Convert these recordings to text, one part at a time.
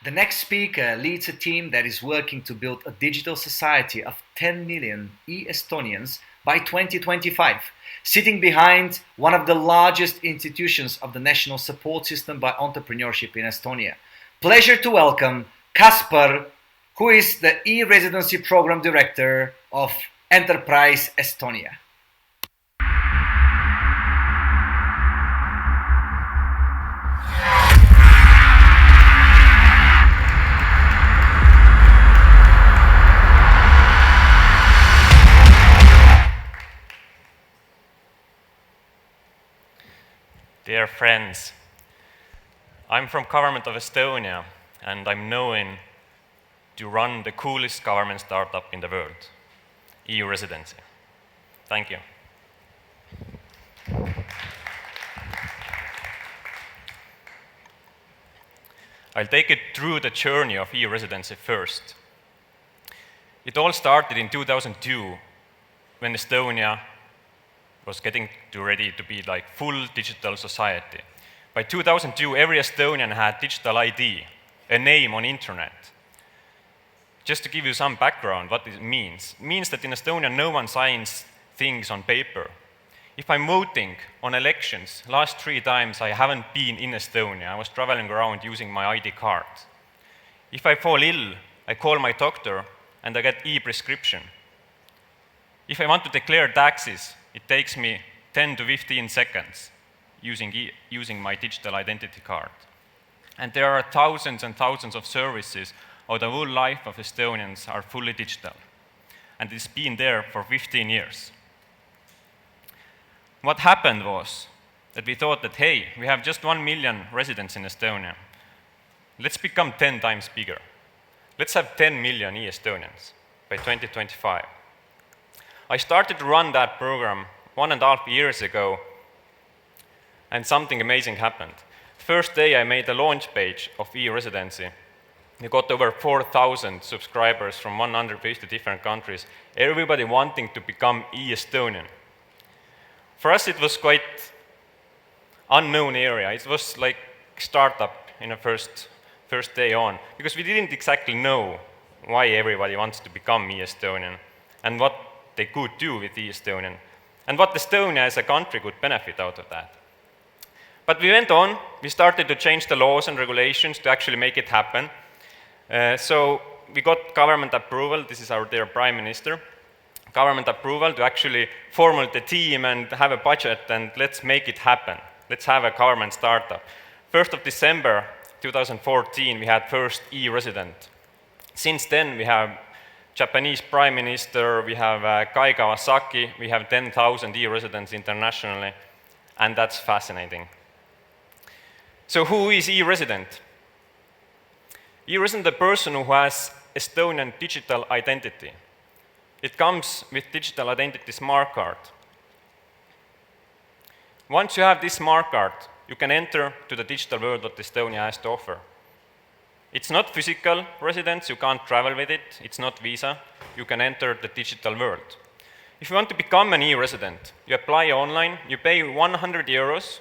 The next speaker leads a team that is working to build a digital society of 10 million e-Estonians by 2025, sitting behind one of the largest institutions of the national support system by entrepreneurship in Estonia. Pleasure to welcome Kaspar, who is the e-Residency Program Director of Enterprise Estonia. Dear friends, I'm from Government of Estonia and I'm known to run the coolest government startup in the world, e-Residency. Thank you. I'll take it through the journey of e-Residency first. It all started in 2002 when Estonia was getting ready to be like full digital society. By 2002, every Estonian had digital ID, a name on internet. Just to give you some background, what it means that in Estonia, no one signs things on paper. If I'm voting on elections, last 3 times I haven't been in Estonia. I was traveling around using my ID card. If I fall ill, I call my doctor and I get e-prescription. If I want to declare taxes, it takes me 10 to 15 seconds using my digital identity card. And there are thousands and thousands of services, or the whole life of Estonians are fully digital. And it's been there for 15 years. What happened was that we thought that, hey, we have just 1 million residents in Estonia. Let's become 10 times bigger. Let's have 10 million e-Estonians by 2025. I started to run that program 1.5 years ago, and something amazing happened. First day I made a launch page of e-Residency. We got over 4,000 subscribers from 150 different countries, everybody wanting to become e-Estonian. For us it was quite unknown area. It was like startup in the first day on, because we didn't exactly know why everybody wants to become e-Estonian and what they could do with e-Estonian, and what Estonia as a country could benefit out of that. But we went on, we started to change the laws and regulations to actually make it happen. So we got government approval, this is our dear Prime Minister, government approval to actually form the team and have a budget and let's make it happen. Let's have a government startup. 1st of December 2014 we had first e-resident. Since then we have Japanese Prime Minister, we have Kai Kawasaki, we have 10,000 e-residents internationally, and that's fascinating. So who is e-resident? E-resident is the person who has Estonian digital identity. It comes with digital identity smart card. Once you have this smart card, you can enter to the digital world that Estonia has to offer. It's not physical residence, you can't travel with it, it's not visa, you can enter the digital world. If you want to become an e-resident, you apply online, you pay 100 euros,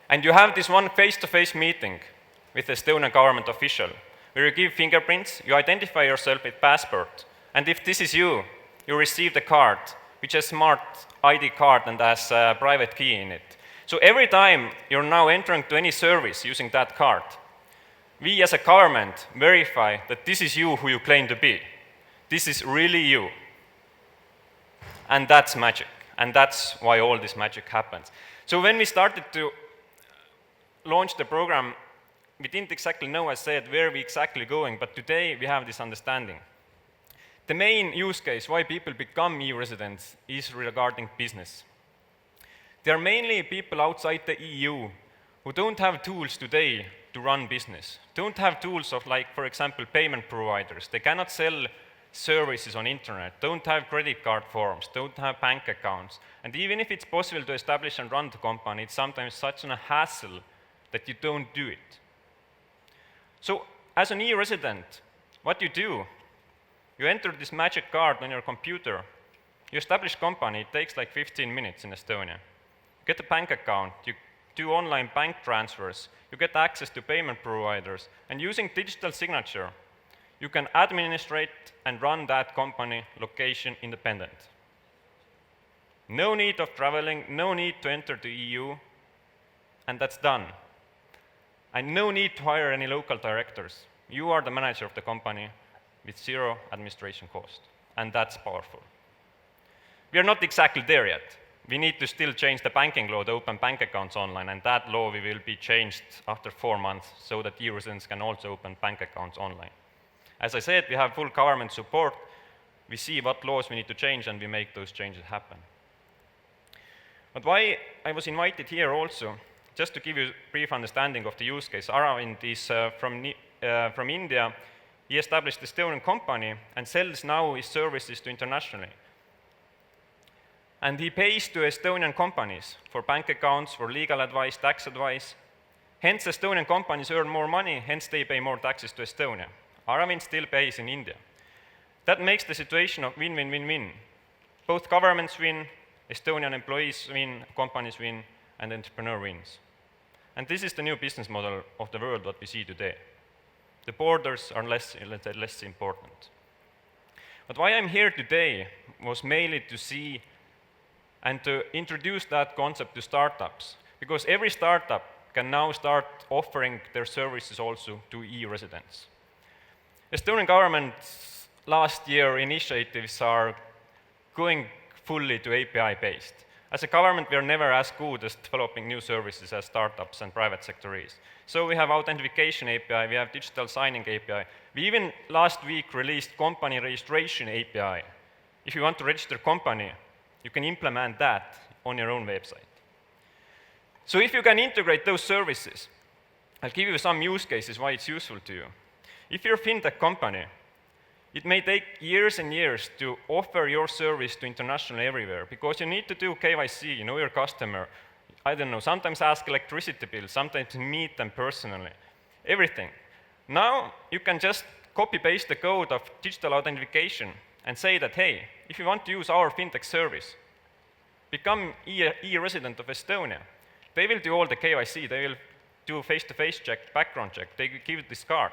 and you have this one face-to-face meeting with the Estonian government official, where you give fingerprints, you identify yourself with passport, and if this is you, you receive the card, which has smart ID card and has a private key in it. So every time you're now entering to any service using that card, we as a government verify that this is you who you claim to be. This is really you. And that's magic. And that's why all this magic happens. So when we started to launch the program, we didn't exactly know, as said, where we exactly going, but today we have this understanding. The main use case why people become e-residents is regarding business. There are mainly people outside the EU who don't have tools today to run business, don't have tools of, like, for example, payment providers. They cannot sell services on internet, don't have credit card forms, don't have bank accounts. And even if it's possible to establish and run the company, it's sometimes such a hassle that you don't do it. So as an e-resident, what you do, you enter this magic card on your computer, you establish company, it takes like 15 minutes in Estonia. You get a bank account, you do online bank transfers, you get access to payment providers, and using digital signature, you can administrate and run that company location independent. No need of traveling, no need to enter the EU, and that's done. And no need to hire any local directors. You are the manager of the company with zero administration cost, and that's powerful. We are not exactly there yet. We need to still change the banking law to open bank accounts online, and that law will be changed after 4 months so that e-residents can also open bank accounts online. As I said, we have full government support. We see what laws we need to change, and we make those changes happen. But why I was invited here also, just to give you a brief understanding of the use case. Aravind is from India. He established an Estonian company and sells now his services to internationally. And he pays to Estonian companies for bank accounts, for legal advice, tax advice. Hence, Estonian companies earn more money, hence they pay more taxes to Estonia. Aravind still pays in India. That makes the situation of win-win-win-win. Both governments win, Estonian employees win, companies win, and the entrepreneur wins. And this is the new business model of the world what we see today. The borders are less important. But why I'm here today was mainly to see and to introduce that concept to startups, because every startup can now start offering their services also to e-residents. Estonian government's last year initiatives are going fully to API-based. As a government, we are never as good as developing new services as startups and private sector is. So we have authentication API, we have digital signing API. We even last week released company registration API. If you want to register a company, you can implement that on your own website. So if you can integrate those services, I'll give you some use cases why it's useful to you. If you're a fintech company, it may take years and years to offer your service to international everywhere, because you need to do KYC, you know your customer, I don't know, sometimes ask electricity bills, sometimes meet them personally, everything. Now you can just copy-paste the code of digital authentication and say that, hey, if you want to use our fintech service, become e-resident of Estonia. They will do all the KYC, they will do face-to-face check, background check, they give this card.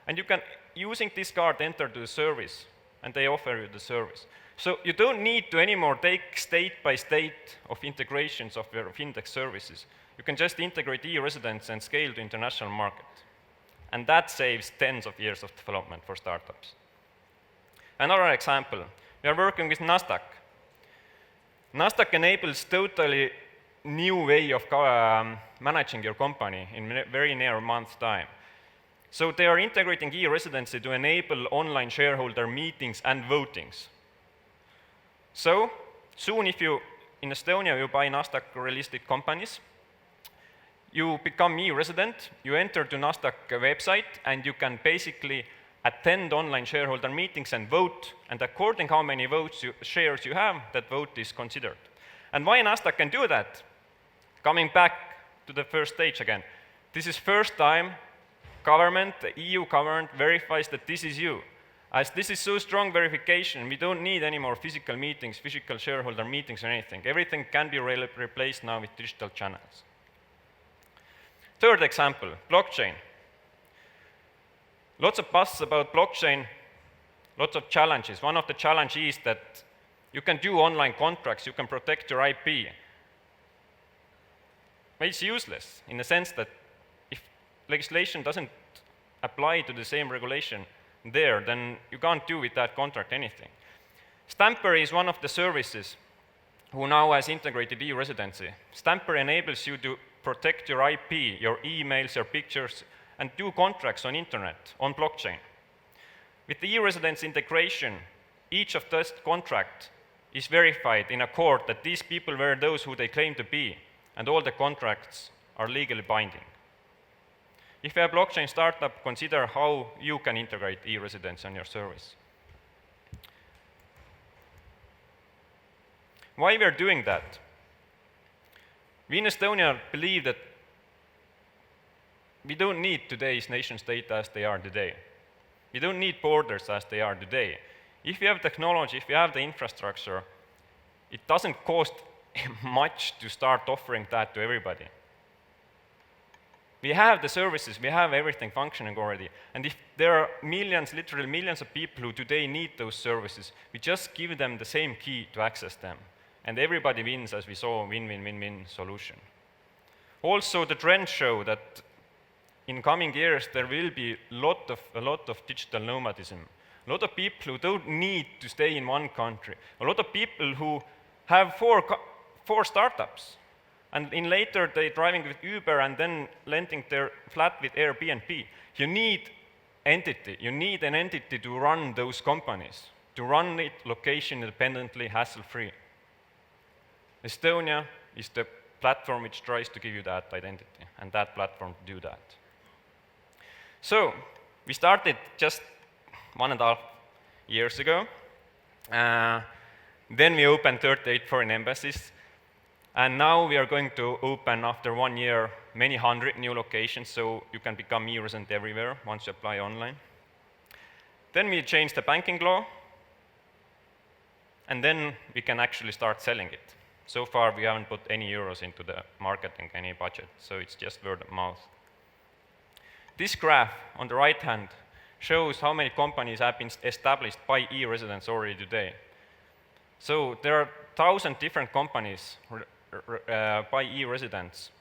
And you can, using this card, enter to the service, and they offer you the service. So you don't need to anymore take state by state of integrations of your fintech services. You can just integrate e-residents and scale to international market. And that saves tens of years of development for startups. Another example, we are working with Nasdaq. Nasdaq enables totally new way of managing your company in a very near month's time. So they are integrating e-residency to enable online shareholder meetings and votings. So soon if you, in Estonia, you buy Nasdaq-listed companies, you become e-resident, you enter to Nasdaq website, and you can basically attend online shareholder meetings and vote, and according how many shares you have, that vote is considered. And why Nasdaq can do that? Coming back to the first stage again, this is first time government, the EU government verifies that this is you. As this is so strong verification, we don't need any more physical meetings, physical shareholder meetings or anything. Everything can be replaced now with digital channels. Third example, blockchain. Lots of buzz about blockchain, lots of challenges. One of the challenges is that you can do online contracts, you can protect your IP. But it's useless in the sense that if legislation doesn't apply to the same regulation there, then you can't do with that contract anything. Stamper is one of the services who now has integrated e-residency. Stamper enables you to protect your IP, your emails, your pictures, and do contracts on internet, on blockchain. With the e-residency integration, each of those contracts is verified in a court that these people were those who they claim to be, and all the contracts are legally binding. If you're a blockchain startup, consider how you can integrate e-residence on your service. Why we're doing that? We in Estonia believe that we don't need today's nation state as they are today. We don't need borders as they are today. If you have technology, if you have the infrastructure, it doesn't cost much to start offering that to everybody. We have the services, we have everything functioning already. And if there are millions, literally millions of people who today need those services, we just give them the same key to access them. And everybody wins, as we saw, win-win-win-win solution. Also, the trends show that in coming years there will be a lot of digital nomadism. A lot of people who don't need to stay in one country. A lot of people who have four startups. And in later they're driving with Uber and then renting their flat with Airbnb. You need entity. You need an entity to run those companies, to run it location independently, hassle-free. Estonia is the platform which tries to give you that identity and that platform to do that. So we started just 1.5 years ago. Then we opened 38 foreign embassies. And now we are going to open, after 1 year, many hundred new locations, so you can become e-resident everywhere once you apply online. Then we changed the banking law, and then we can actually start selling it. So far, we haven't put any euros into the marketing, any budget, so it's just word of mouth. This graph on the right hand shows how many companies have been established by e-residents already today. So there are 1,000 different companies by e-residents,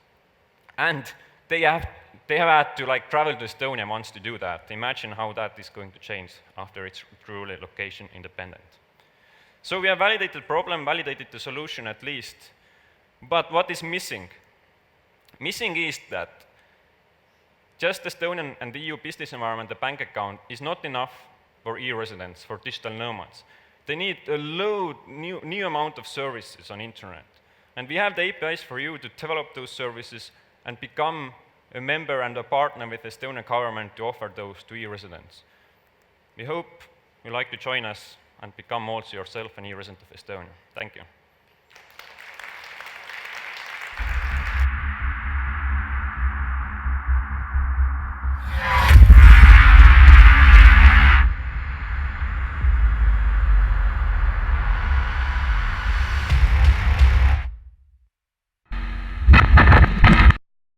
and they have had to travel to Estonia once to do that. Imagine how that is going to change after it's truly location independent. So we have validated the problem, validated the solution at least, but what is missing? Missing is that just Estonian and the EU business environment, the bank account, is not enough for e-residents, for digital nomads. They need a new amount of services on internet. And we have the APIs for you to develop those services and become a member and a partner with the Estonian government to offer those to e-residents. We hope you'd like to join us and become also yourself an e-resident of Estonia. Thank you.